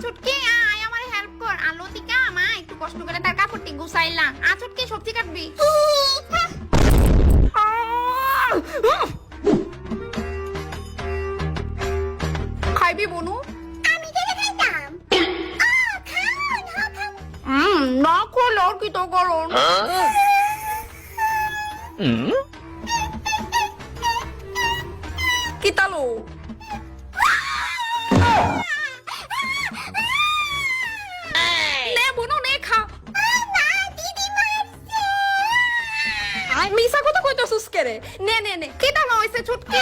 ছুটকি আয় আমার হেল্প কর। লতিকা মা একটু কষ্ট করে তার কাপড়টি গুছাইলাম। ছুটকি সবজি কাটবি। খাইবি বনু? আমি কেন খাইতাম? খান খান। না করলে আর কি তো করুন। কি তালো? নে বনু নে খা। মিশা কথা কইতাছস কে রে? নে নে নে কি তালো হইছে ছুটকি?